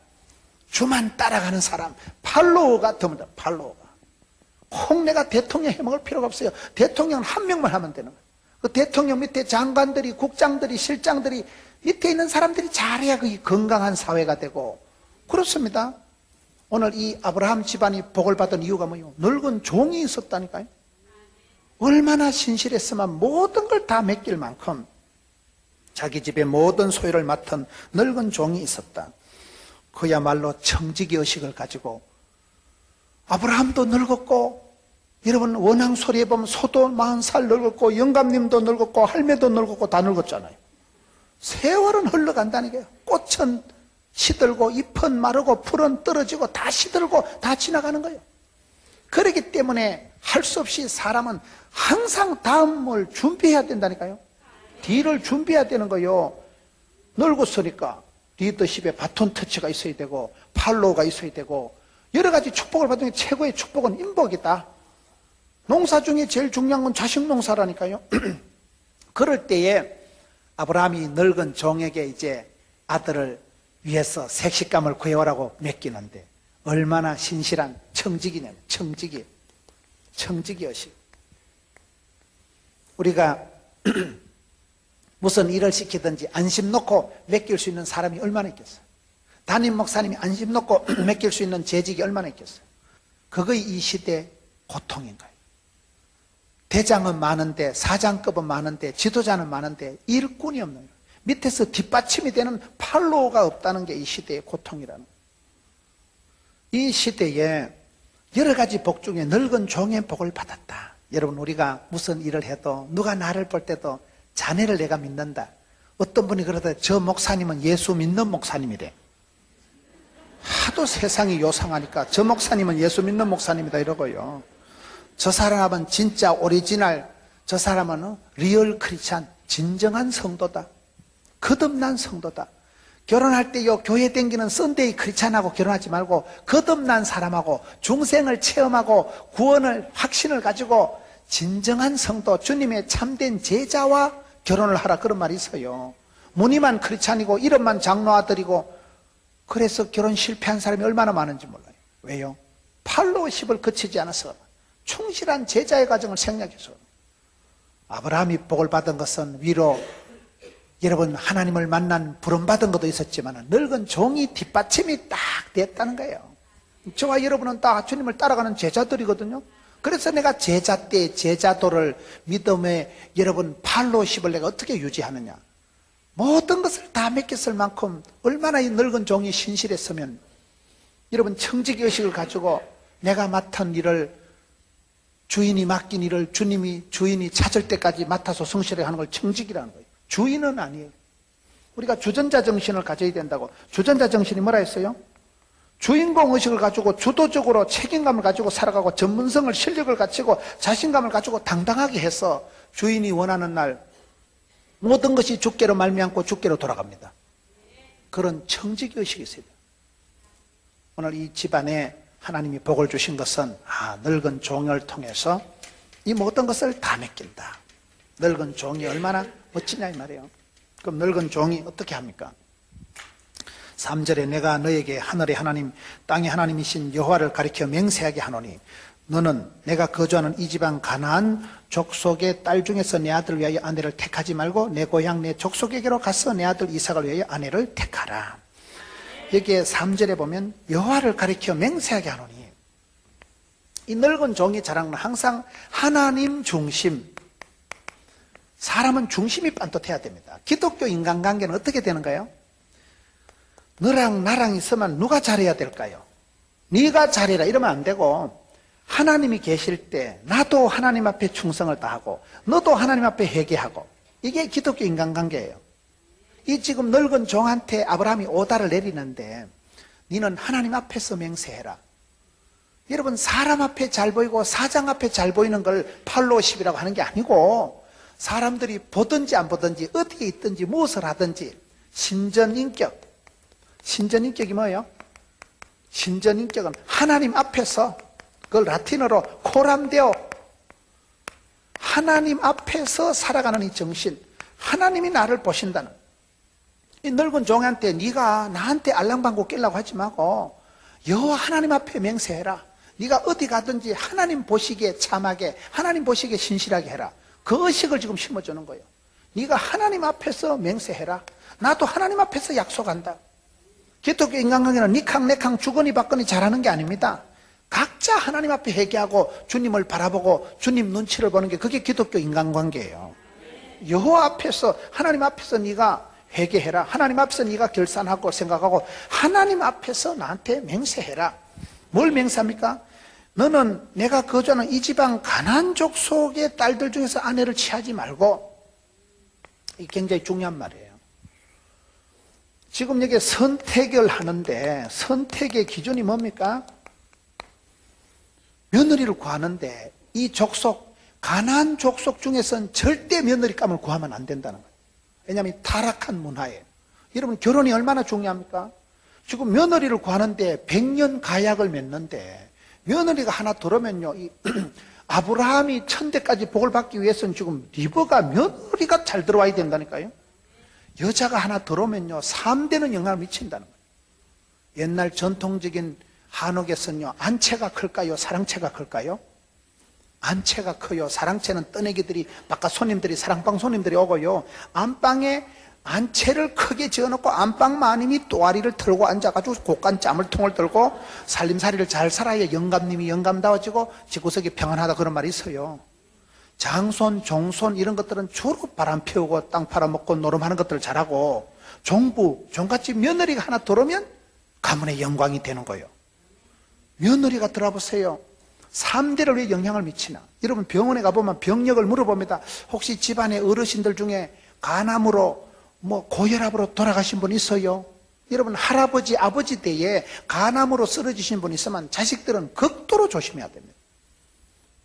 주만 따라가는 사람, 팔로워가 드문다. 팔로워가. 꼭 내가 대통령 해먹을 필요가 없어요. 대통령은 한 명만 하면 되는 거예요. 그 대통령 밑에 장관들이, 국장들이, 실장들이, 밑에 있는 사람들이 잘해야 그 건강한 사회가 되고 그렇습니다. 오늘 이 아브라함 집안이 복을 받은 이유가 뭐예요? 늙은 종이 있었다니까요. 얼마나 신실했으면 모든 걸 다 맡길 만큼 자기 집의 모든 소유를 맡은 늙은 종이 있었다. 그야말로 청지기 의식을 가지고 아브라함도 늙었고, 여러분 원앙 소리에 보면 소도 40살 늙었고 영감님도 늙었고 할매도 늙었고 다 늙었잖아요. 세월은 흘러간다니까요. 꽃은 시들고 잎은 마르고 풀은 떨어지고 다 시들고 다 지나가는 거예요. 그렇기 때문에 할 수 없이 사람은 항상 다음을 준비해야 된다니까요. 뒤를 준비해야 되는 거예요. 늙었으니까 리더십에 바톤 터치가 있어야 되고 팔로우가 있어야 되고 여러 가지 축복을 받는 게 최고의 축복은 인복이다. 농사 중에 제일 중요한 건 자식 농사라니까요. 그럴 때에 아브라함이 늙은 종에게 이제 아들을 위해서 색식감을 구해오라고 맡기는데 얼마나 신실한 청지기냐면 청지기 의식. 우리가 무슨 일을 시키든지 안심 놓고 맡길 수 있는 사람이 얼마나 있겠어요? 담임 목사님이 안심 놓고 맡길 수 있는 재직이 얼마나 있겠어요? 그것이 이 시대의 고통인 거예요. 대장은 많은데 사장급은 많은데 지도자는 많은데 일꾼이 없는 거예요. 밑에서 뒷받침이 되는 팔로우가 없다는 게 이 시대의 고통이라는 거예요. 이 시대에 여러 가지 복 중에 늙은 종의 복을 받았다. 여러분 우리가 무슨 일을 해도 누가 나를 볼 때도 자네를 내가 믿는다. 어떤 분이 그러더니 저 목사님은 예수 믿는 목사님이래. 하도 세상이 요상하니까 저 목사님은 예수 믿는 목사님이다 이러고요. 저 사람은 진짜 오리지널, 저 사람은 리얼 크리스찬, 진정한 성도다. 거듭난 성도다. 결혼할 때요 교회 댕기는 썬데이 크리스찬하고 결혼하지 말고 거듭난 사람하고 중생을 체험하고 구원을 확신을 가지고 진정한 성도, 주님의 참된 제자와 결혼을 하라 그런 말이 있어요. 무늬만 크리스찬이고 이름만 장로 아들이고 그래서 결혼 실패한 사람이 얼마나 많은지 몰라요. 왜요? 팔로우십을 거치지 않아서 충실한 제자의 과정을 생략해서. 아브라함이 복을 받은 것은 위로 여러분 하나님을 만난 부름받은 것도 있었지만 늙은 종이 뒷받침이 딱 됐다는 거예요. 저와 여러분은 다 주님을 따라가는 제자들이거든요. 그래서 내가 제자 때 제자도를 믿음의 여러분 팔로우십을 내가 어떻게 유지하느냐. 모든 것을 다 맡겼을 만큼 얼마나 이 늙은 종이 신실했으면 여러분 청지기 의식을 가지고 내가 맡은 일을 주인이 맡긴 일을 주인이 찾을 때까지 맡아서 성실하게 하는 걸 청지기라는 거예요. 주인은 아니에요. 우리가 주전자 정신을 가져야 된다고. 주전자 정신이 뭐라 했어요? 주인공 의식을 가지고 주도적으로 책임감을 가지고 살아가고 전문성을 실력을 가지고 자신감을 가지고 당당하게 해서 주인이 원하는 날 모든 것이 주께로 말미암고 주께로 돌아갑니다. 그런 청지기 의식이 있어야 돼요. 오늘 이 집안에 하나님이 복을 주신 것은 늙은 종을 통해서 이 모든 것을 다 맡긴다. 늙은 종이 얼마나 멋지냐 이 말이에요. 그럼 늙은 종이 어떻게 합니까? 3절에 내가 너에게 하늘의 하나님 땅의 하나님이신 여호와를 가리켜 맹세하게 하노니 너는 내가 거주하는 이 지방 가나안 족속의 딸 중에서 내 아들을 위하여 아내를 택하지 말고 내 고향 내 족속에게로 가서 내 아들 이삭을 위하여 아내를 택하라. 여기에 3절에 보면 여호와를 가리켜 맹세하게 하노니 이 늙은 종이 자랑은 항상 하나님 중심, 사람은 중심이 반듯해야 됩니다. 기독교 인간관계는 어떻게 되는가요? 너랑 나랑 있으면 누가 잘해야 될까요? 네가 잘해라 이러면 안 되고 하나님이 계실 때 나도 하나님 앞에 충성을 다하고 너도 하나님 앞에 회개하고 이게 기독교 인간관계예요. 이 지금 늙은 종한테 아브라함이 오다를 내리는데 너는 하나님 앞에서 맹세해라. 여러분 사람 앞에 잘 보이고 사장 앞에 잘 보이는 걸 팔로우십이라고 하는 게 아니고 사람들이 보든지 안 보든지 어디에 있든지 무엇을 하든지 신전인격. 신전인격이 뭐예요? 신전인격은 하나님 앞에서 그걸 라틴어로 코람데오 하나님 앞에서 살아가는 이 정신, 하나님이 나를 보신다는 이 늙은 종한테 네가 나한테 알랑방구 끼려고 하지 말고 여호와 하나님 앞에 맹세해라. 네가 어디 가든지 하나님 보시기에 참하게, 하나님 보시기에 신실하게 해라. 그 의식을 지금 심어주는 거예요. 네가 하나님 앞에서 맹세해라. 나도 하나님 앞에서 약속한다. 기독교 인간관계는 니캉 내캉 주거니 받거니 잘하는 게 아닙니다. 각자 하나님 앞에 회개하고 주님을 바라보고 주님 눈치를 보는 게 그게 기독교 인간관계예요. 여호와 앞에서, 하나님 앞에서 네가 회개해라. 하나님 앞에서 네가 결산하고 생각하고 하나님 앞에서 나한테 맹세해라. 뭘 맹세합니까? 너는 내가 거주하는 이 지방 가나안 족속의 딸들 중에서 아내를 취하지 말고. 이게 굉장히 중요한 말이에요. 지금 여기 선택을 하는데 선택의 기준이 뭡니까? 며느리를 구하는데 이 족속, 가나안 족속 중에서는 절대 며느리감을 구하면 안 된다는 거예요. 왜냐하면 타락한 문화예요. 여러분, 결혼이 얼마나 중요합니까? 지금 며느리를 구하는데 100년 가약을 맺는데 며느리가 하나 들어오면요, 아브라함이 천대까지 복을 받기 위해서는 지금 리브가 며느리가 잘 들어와야 된다니까요. 여자가 하나 들어오면요 3대는 영향을 미친다는 거예요. 옛날 전통적인 한옥에서는요, 안채가 클까요? 사랑채가 클까요? 안채가 커요. 사랑채는 떠내기들이, 바깥 손님들이, 사랑방 손님들이 오고요, 안방에 안채를 크게 지어놓고 안방 마님이 또아리를 털고 앉아가지고 곡간 짬물통을 들고 살림살이를 잘 살아야 영감님이 영감다워지고 집구석이 평안하다, 그런 말이 있어요. 장손, 종손 이런 것들은 주로 바람 피우고 땅 팔아먹고 노름하는 것들을 잘하고, 종부, 종갓집 며느리가 하나 들어오면 가문의 영광이 되는 거예요. 며느리가 들어보세요. 3대를 왜 영향을 미치나? 여러분, 병원에 가보면 병력을 물어봅니다. 혹시 집안의 어르신들 중에 간암으로 고혈압으로 돌아가신 분 있어요? 여러분, 할아버지, 아버지 때에 간암으로 쓰러지신 분 있으면 자식들은 극도로 조심해야 됩니다.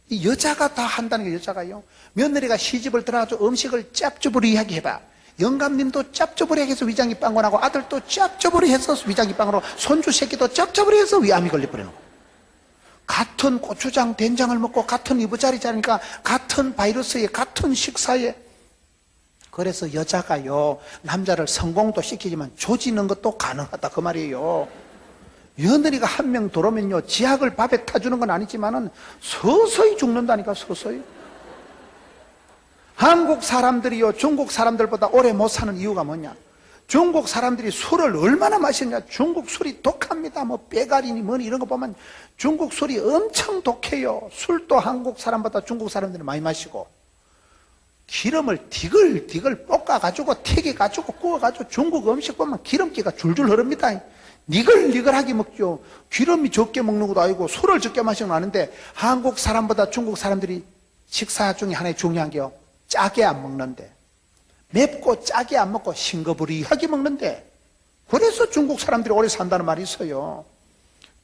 이 여자가 다 한다는 게, 여자가요. 며느리가 시집을 들어가서 음식을 짭조부리하게 해봐. 영감님도 짭조부리하게 해서 위장이 빵건하고, 아들도 짭조부리해서 위장이 빵건하고, 손주 새끼도 짭조부리해서 위암이 걸려버리는 거예요. 같은 고추장, 된장을 먹고 같은 이부자리 자니까 같은 바이러스에, 같은 식사에. 그래서 여자가요, 남자를 성공도 시키지만 조지는 것도 가능하다, 그 말이에요. 며느리가 한 명 들어오면요, 지약을 밥에 타주는 건 아니지만은 서서히 죽는다니까, 서서히. 한국 사람들이요, 중국 사람들보다 오래 못 사는 이유가 뭐냐? 중국 사람들이 술을 얼마나 마시냐? 중국 술이 독합니다. 빼가리니 뭐니 이런 거 보면 중국 술이 엄청 독해요. 술도 한국 사람보다 중국 사람들이 많이 마시고, 기름을 디글디글 볶아가지고 튀겨가지고 구워가지고, 중국 음식 보면 기름기가 줄줄 흐릅니다. 니글니글하게 먹죠. 기름이 적게 먹는 것도 아니고 술을 적게 마시는 건 아닌데, 한국 사람보다 중국 사람들이 식사 중에 하나의 중요한 게요, 짜게 안 먹는데, 맵고 짜게 안 먹고 싱거부리하게 먹는데, 그래서 중국 사람들이 오래 산다는 말이 있어요.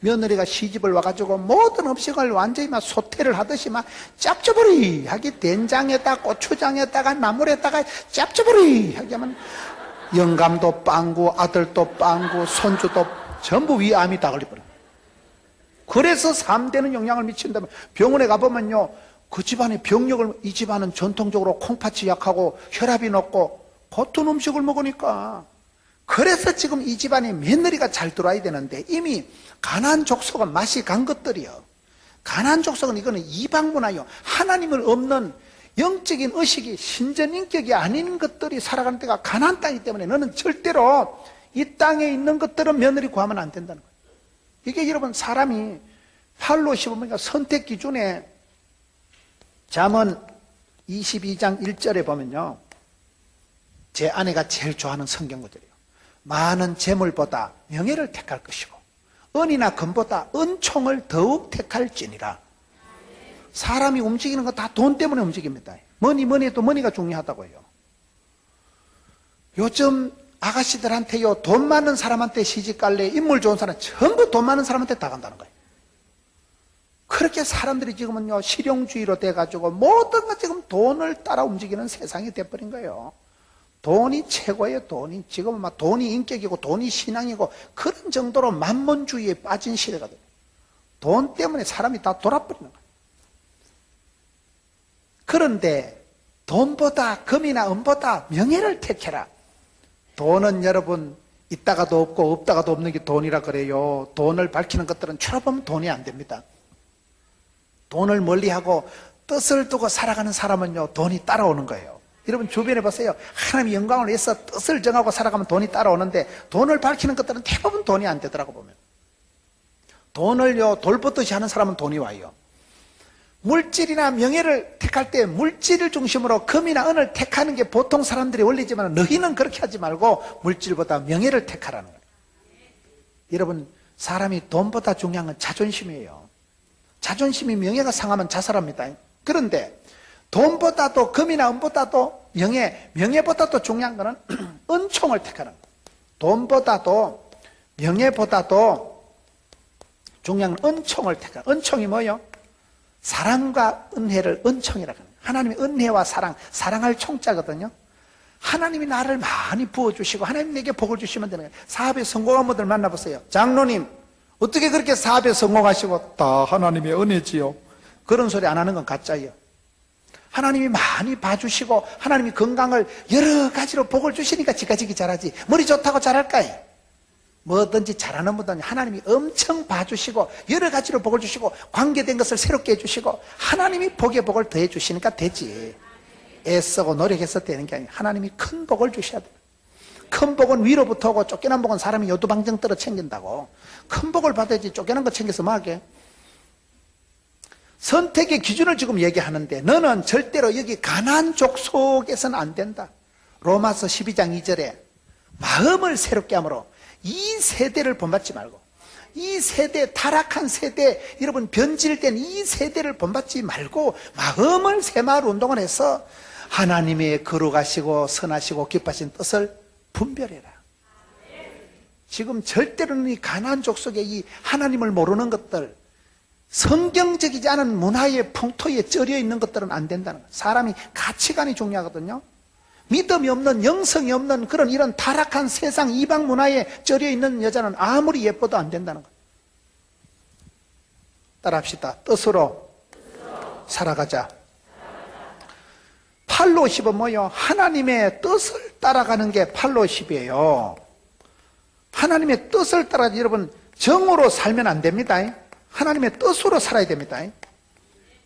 며느리가 시집을 와가지고 모든 음식을 완전히 막 소태를 하듯이 막 짭조부리하게 된장에다가 고추장에다가 나물에다가 짭조부리하게 하면 영감도 빵구, 아들도 빵구, 손주도 전부 위암이 다 걸려버려요. 그래서 3대는 영향을 미친다면, 병원에 가보면요, 그 집안의 병력을, 이 집안은 전통적으로 콩팥이 약하고 혈압이 높고 겉은 음식을 먹으니까. 그래서 지금 이 집안에 며느리가 잘 들어와야 되는데, 이미 가나안 족속은 맛이 간 것들이요. 가나안 족속은 이거는 이방 문화요. 하나님을 없는 영적인 의식이, 신전인격이 아닌 것들이 살아가는 데가 가나안 땅이기 때문에 너는 절대로 이 땅에 있는 것들은 며느리 구하면 안 된다는 거예요. 이게 여러분, 사람이 팔로 씹으니까 선택 기준에, 잠언 22장 1절에 보면요, 제 아내가 제일 좋아하는 성경 구절이에요. 많은 재물보다 명예를 택할 것이고 은이나 금보다 은총을 더욱 택할지니라. 사람이 움직이는 거 다 돈 때문에 움직입니다. 머니 해도 머니가 중요하다고 해요. 요즘 아가씨들한테요, 돈 많은 사람한테 시집 갈래, 인물 좋은 사람 전부 돈 많은 사람한테 다 간다는 거예요. 그렇게 사람들이 지금은요, 실용주의로 돼가지고 모든 것 지금 돈을 따라 움직이는 세상이 돼버린 거예요. 돈이 최고예요. 돈이 지금은 막 돈이 인격이고 돈이 신앙이고 그런 정도로 만몬주의에 빠진 시대가 돼요. 돈 때문에 사람이 다 돌아버리는 거예요. 그런데 돈보다, 금이나 은보다 명예를 택해라. 돈은 여러분 있다가도 없고 없다가도 없는 게 돈이라 그래요. 돈을 밝히는 것들은 쳐다보면 돈이 안 됩니다. 돈을 멀리하고 뜻을 두고 살아가는 사람은요, 돈이 따라오는 거예요. 여러분 주변에 보세요. 하나님의 영광을 위해서 뜻을 정하고 살아가면 돈이 따라오는데, 돈을 밝히는 것들은 대부분 돈이 안 되더라고. 보면 돈을요 돌보듯이 하는 사람은 돈이 와요. 물질이나 명예를 택할 때 물질을 중심으로 금이나 은을 택하는 게 보통 사람들의 원리지만, 너희는 그렇게 하지 말고 물질보다 명예를 택하라는 거예요. 여러분, 사람이 돈보다 중요한 건 자존심이에요. 자존심이 명예가 상하면 자살합니다. 그런데 돈보다도 금이나 은보다도 명예보다도 중요한 것은 은총을 택하는 거예요. 돈보다도 명예보다도 중요한 건 은총을 택하는 거예요. 은총이 뭐예요? 사랑과 은혜를 은총이라고 합니다. 하나님의 은혜와 사랑할 총자거든요. 하나님이 나를 많이 부어주시고 하나님 내게 복을 주시면 되는 거예요. 사업에 성공한 분들 만나보세요. 장로님, 어떻게 그렇게 사업에 성공하시고? 다 하나님의 은혜지요. 그런 소리 안 하는 건 가짜예요. 하나님이 많이 봐주시고 하나님이 건강을 여러 가지로 복을 주시니까 지가지기 잘하지. 머리 좋다고 잘할까요? 뭐든지 잘하는 분들은 하나님이 엄청 봐주시고 여러 가지로 복을 주시고 관계된 것을 새롭게 해주시고 하나님이 복에 복을 더해 주시니까 되지. 애쓰고 노력해서 되는 게 아니에요. 하나님이 큰 복을 주셔야 돼요. 큰 복은 위로부터 오고 쫓겨난 복은 사람이 요두방정 떨어 챙긴다고. 큰 복을 받아야지 쫓겨난 거 챙겨서 뭐 하게. 선택의 기준을 지금 얘기하는데, 너는 절대로 여기 가나안족 속에서는 안 된다. 로마서 12장 2절에 마음을 새롭게 함으로 이 세대를 본받지 말고, 이 세대, 타락한 세대, 여러분 변질된 이 세대를 본받지 말고 마음을 새마을 운동을 해서 하나님의 거룩하시고 선하시고 기뻐하신 뜻을 분별해라. 지금 절대로는 이 가나안족 속에 이 하나님을 모르는 것들, 성경적이지 않은 문화의 풍토에 쩔여 있는 것들은 안 된다는 거예요. 사람이 가치관이 중요하거든요. 믿음이 없는, 영성이 없는 그런 이런 타락한 세상 이방 문화에 쩔여 있는 여자는 아무리 예뻐도 안 된다는 거예요. 따라합시다. 뜻으로 살아가자. 팔로십은 뭐예요? 하나님의 뜻을 따라가는 게 팔로십이에요. 하나님의 뜻을 따라, 여러분 정으로 살면 안 됩니다. 하나님의 뜻으로 살아야 됩니다.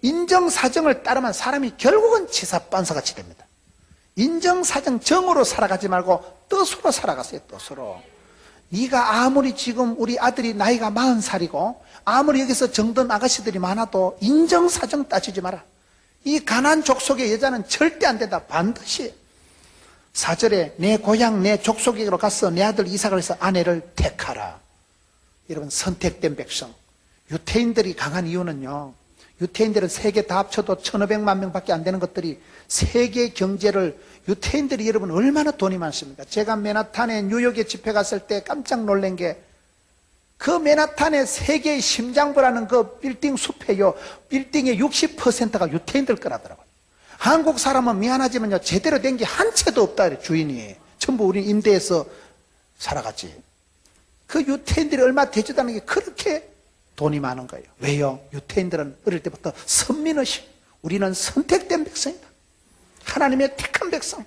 인정사정을 따르면 사람이 결국은 치사반사같이 됩니다. 인정사정 정으로 살아가지 말고 뜻으로 살아가세요. 뜻으로. 네가 아무리 지금 우리 아들이 나이가 40살이고 아무리 여기서 정든 아가씨들이 많아도 인정사정 따지지 마라. 이 가난안 족속의 여자는 절대 안 된다. 반드시 4절에 내 고향 내 족속에게로 가서 내 아들 이삭을 해서 아내를 택하라. 여러분, 선택된 백성. 유태인들이 강한 이유는요, 유태인들은 세계 다 합쳐도 1500만 명밖에 안 되는 것들이 세계 경제를, 유태인들이 여러분 얼마나 돈이 많습니까? 제가 맨하탄에 뉴욕에 집회 갔을 때 깜짝 놀란 게, 그 맨하탄의 세계의 심장부라는 그 빌딩 숲에요, 빌딩의 60%가 유태인들 거라더라고요. 한국 사람은 미안하지만요, 제대로 된 게 한 채도 없다, 주인이. 전부 우리 임대해서 살아갔지. 그 유태인들이 얼마 되지도 않은 게 그렇게 돈이 많은 거예요. 왜요? 유태인들은 어릴 때부터 선민의식, 우리는 선택된 백성이다. 하나님의 택한 백성.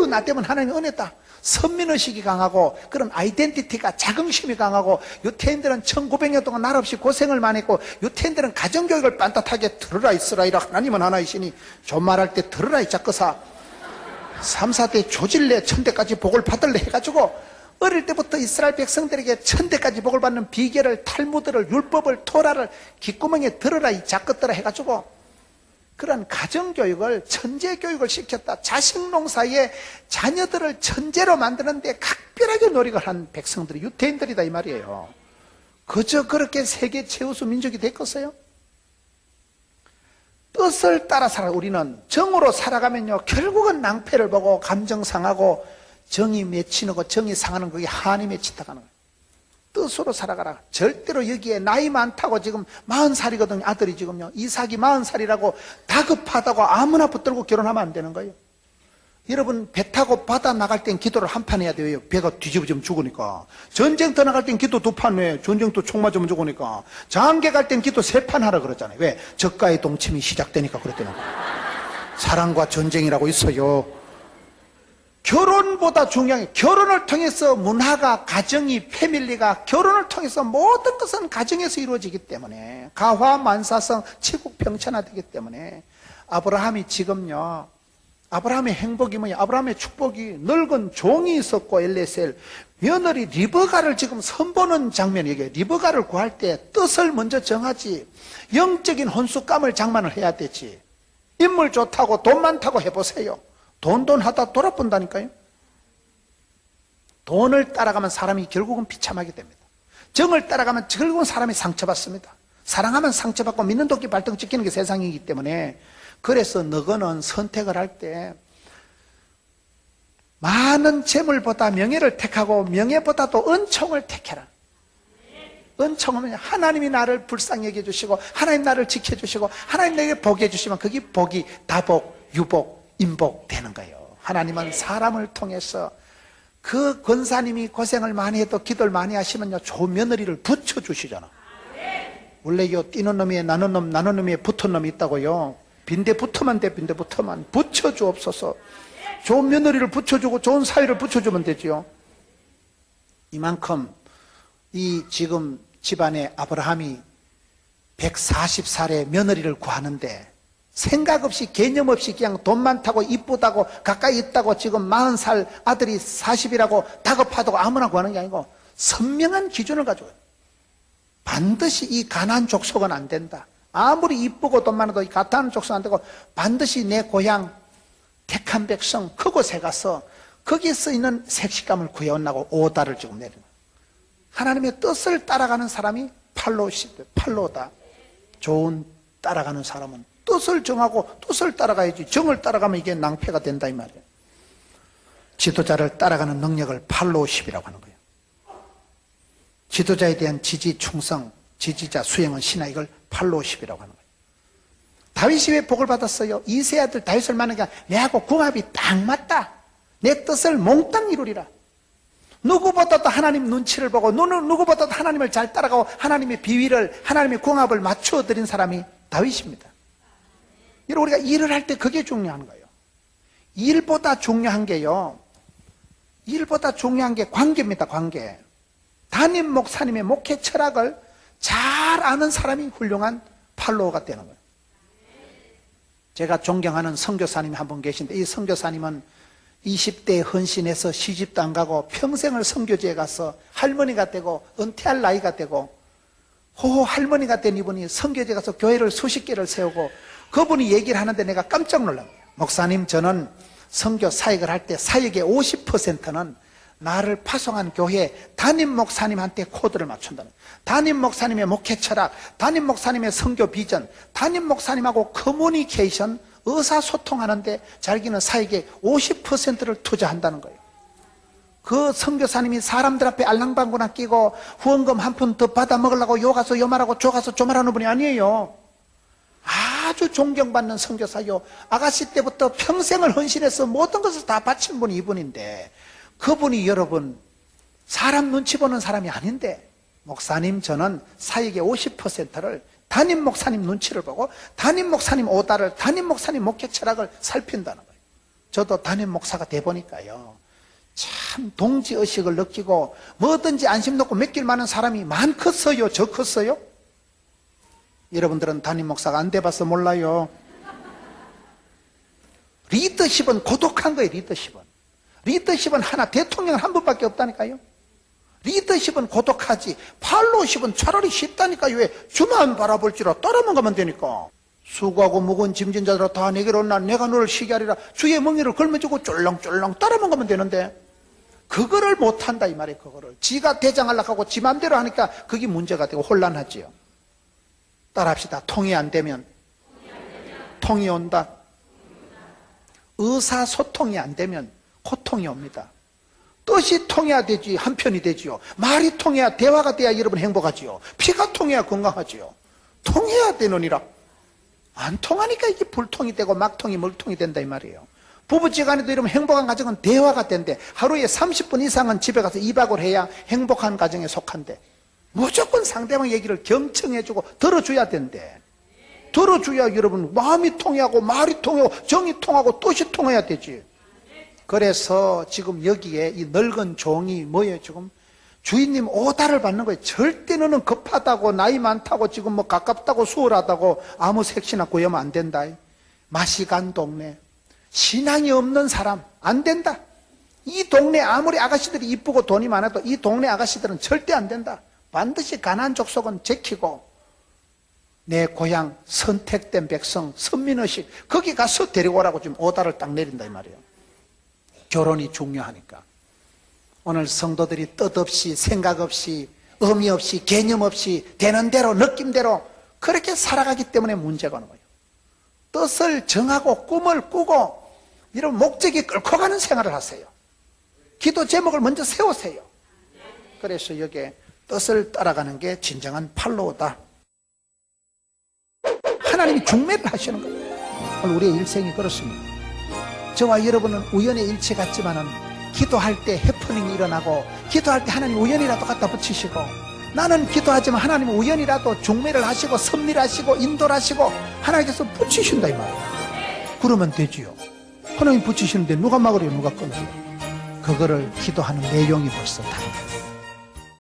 나 때문에 하나님의 은혜다. 선민의식이 강하고 그런 아이덴티티가, 자긍심이 강하고, 유태인들은 1900년 동안 날 없이 고생을 많이 했고, 유태인들은 가정교육을 빤듯하게 들으라 이스라엘아, 하나님은 하나이시니 좀 말할 때 들으라 이 작거사 3, 4대 조질래 천대까지 복을 받을래 해가지고 어릴 때부터 이스라엘 백성들에게 천대까지 복을 받는 비결을, 탈무드를, 율법을, 토라를 귓구멍에 들으라 이 작것들아 해가지고 그런 가정교육을, 천재교육을 시켰다. 자식농사에 자녀들을 천재로 만드는데 각별하게 노력을 한 백성들이 유태인들이다 이 말이에요. 그저 그렇게 세계 최우수 민족이 됐겠어요? 뜻을 따라 살아. 우리는 정으로 살아가면요, 결국은 낭패를 보고 감정 상하고 정이 맺히고 정이 상하는 그게 한이 맺히다 가는 거예요. 뜻으로 살아가라. 절대로 여기에 나이 많다고, 지금 40살이거든요. 아들이 지금요. 이삭이 40살이라고 다급하다고 아무나 붙들고 결혼하면 안 되는 거예요. 여러분, 배 타고 바다 나갈 땐 기도를 한 판 해야 돼요. 배가 뒤집어지면 죽으니까. 전쟁터 나갈 땐 기도 2판 해. 전쟁터 총 맞으면 죽으니까. 장계 갈 땐 기도 3판 하라 그러잖아요. 왜? 저가의 동침이 시작되니까 그랬다는 거예요. 사랑과 전쟁이라고 있어요. 결혼보다 중요한 게 결혼을 통해서 문화가, 가정이, 패밀리가 결혼을 통해서 모든 것은 가정에서 이루어지기 때문에 가화만사성, 치국평천하되기 때문에 아브라함이 지금요, 아브라함의 행복이 뭐냐? 아브라함의 축복이 늙은 종이 있었고 엘레셀 며느리 리브가를 지금 선보는 장면이에요. 리브가를 구할 때 뜻을 먼저 정하지 영적인 혼수감을 장만을 해야 되지. 인물 좋다고 돈 많다고 해보세요. 돈 하다 돌아본다니까요. 돈을 따라가면 사람이 결국은 비참하게 됩니다. 정을 따라가면 결국은 사람이 상처받습니다. 사랑하면 상처받고 믿는 도끼 발등 찍히는 게 세상이기 때문에 그래서 너거는 선택을 할 때 많은 재물보다 명예를 택하고 명예보다도 은총을 택해라. 은총은 하나님이 나를 불쌍히 여겨주시고 하나님 나를 지켜주시고 하나님 내게 복해 주시면 그게 복이 다복, 유복, 인복 되는 거예요. 하나님은 사람을 통해서 그 권사님이 고생을 많이 해도 기도를 많이 하시면요 좋은 며느리를 붙여주시잖아. 원래요 뛰는 놈이 나는 놈이 붙은 놈이 있다고요. 빈대 붙으면 돼. 빈대 붙으면 붙여주옵소서. 좋은 며느리를 붙여주고 좋은 사위를 붙여주면 되지요. 이만큼 이 지금 집안에 아브라함이 140살에 며느리를 구하는데 생각 없이 개념 없이 그냥 돈 많다고 이쁘다고 가까이 있다고 지금 40살 아들이 40이라고 다급하다고 아무나 구하는 게 아니고 선명한 기준을 가지고 반드시 이 가나안 족속은 안 된다. 아무리 이쁘고 돈 많아도 이 가나안 족속은 안 되고 반드시 내 고향 택한 백성 그곳에 가서 거기서 있는 색식감을 구해온다고 오다를 지금 내리는 거예요. 하나님의 뜻을 따라가는 사람이 팔로다. 좋은 따라가는 사람은 뜻을 정하고 뜻을 따라가야지. 정을 따라가면 이게 낭패가 된다 이 말이에요. 지도자를 따라가는 능력을 팔로우십이라고 하는 거예요. 지도자에 대한 지지, 충성, 지지자, 수행은 신하, 이걸 팔로우십이라고 하는 거예요. 다윗이 왜 복을 받았어요? 이세 아들 다윗을 만난 게 내하고 궁합이 딱 맞다. 내 뜻을 몽땅 이루리라. 누구보다도 하나님 눈치를 보고 누구보다도 하나님을 잘 따라가고 하나님의 비위를 하나님의 궁합을 맞추어 드린 사람이 다윗입니다. 여러분 우리가 일을 할 때 그게 중요한 거예요. 일보다 중요한 게요. 일보다 중요한 게 관계입니다. 관계. 담임 목사님의 목회 철학을 잘 아는 사람이 훌륭한 팔로워가 되는 거예요. 제가 존경하는 선교사님이 한 분 계신데 이 선교사님은 20대에 헌신해서 시집도 안 가고 평생을 선교지에 가서 할머니가 되고 은퇴할 나이가 되고 호호 할머니가 된 이분이 선교지에 가서 교회를 수십 개를 세우고 그분이 얘기를 하는데 내가 깜짝 놀란 거예요. 목사님 저는 선교 사역을 할 때 사역의 50%는 나를 파송한 교회 담임 목사님한테 코드를 맞춘다는 거예요. 담임 목사님의 목회 철학, 담임 목사님의 선교 비전, 담임 목사님하고 커뮤니케이션, 의사소통하는데 자기는 사역의 50%를 투자한다는 거예요. 그 선교사님이 사람들 앞에 알랑방구나 끼고 후원금 한 푼 더 받아 먹으려고 요 가서 요 말하고 저 가서 저 말하는 분이 아니에요. 아주 존경받는 선교사요. 아가씨 때부터 평생을 헌신해서 모든 것을 다 바친 분이 이분인데 그분이 여러분 사람 눈치 보는 사람이 아닌데 목사님 저는 사역의 50%를 담임 목사님 눈치를 보고 담임 목사님 오다를 담임 목사님 목회 철학을 살핀다는 거예요. 저도 담임 목사가 돼 보니까요 참 동지의식을 느끼고 뭐든지 안심 놓고 맡길 만한 사람이 많겠어요? 적겠어요? 여러분들은 담임 목사가 안 돼봐서 몰라요. 리더십은 고독한 거예요. 리더십은 하나, 대통령은 한 분밖에 없다니까요. 리더십은 고독하지 팔로우십은 차라리 쉽다니까요. 왜? 주만 바라볼지라 따라만 가면 되니까. 수고하고 무거운 짐진 자들아 다 내게로 오나 내가 너를 쉬게 하리라. 주의 멍에를 걸머쥐고 쫄렁쫄렁 따라만 가면 되는데 그거를 못한다 이 말이에요. 그거를 지가 대장하려고 하고 지 맘대로 하니까 그게 문제가 되고 혼란하지요. 따라합시다. 통이 안 되면 통이 온다. 의사소통이 안 되면 고통이 옵니다. 뜻이 통해야 되지 한편이 되지요. 말이 통해야 대화가 돼야 여러분 행복하지요. 피가 통해야 건강하지요. 통해야 되느니라. 안 통하니까 이게 불통이 되고 막통이 물통이 된다 이 말이에요. 부부지간에도 여러분 행복한 가정은 대화가 된대. 하루에 30분 이상은 집에 가서 2박을 해야 행복한 가정에 속한대. 무조건 상대방 얘기를 경청해주고 들어줘야 된대. 들어줘야 여러분 마음이 통하고 말이 통하고 정이 통하고 뜻이 통해야 되지. 그래서 지금 여기에 이 늙은 종이 뭐예요? 지금 주인님 오다를 받는 거예요. 절대 너는 급하다고, 나이 많다고, 지금 뭐 가깝다고, 수월하다고 아무 색시나 구하면 안 된다. 맛이 간 동네, 신앙이 없는 사람 안 된다. 이 동네 아무리 아가씨들이 이쁘고 돈이 많아도 이 동네 아가씨들은 절대 안 된다. 반드시 가나안 족속은 지키고 내 고향 선택된 백성 선민의식 거기 가서 데리고 오라고 지금 오다를 딱 내린다 이 말이에요. 결혼이 중요하니까. 오늘 성도들이 뜻없이 생각 없이 의미 없이 개념 없이 되는 대로 느낌대로 그렇게 살아가기 때문에 문제가 오는 거예요. 뜻을 정하고 꿈을 꾸고 이런 목적이 끌고 가는 생활을 하세요. 기도 제목을 먼저 세우세요. 그래서 여기에 뜻을 따라가는 게 진정한 팔로우다. 하나님이 중매를 하시는 거예요. 오늘 우리의 일생이 그렇습니다. 저와 여러분은 우연의 일치 같지만은 기도할 때 해프닝이 일어나고 기도할 때 하나님 우연이라도 갖다 붙이시고 나는 기도하지만 하나님은 우연이라도 중매를 하시고 섭리하시고 인도를 하시고 하나님께서 붙이신다 이 말이에요. 그러면 되지요. 하나님 붙이시는데 누가 막으래요? 누가 끊으래요? 그거를 기도하는 내용이 벌써 다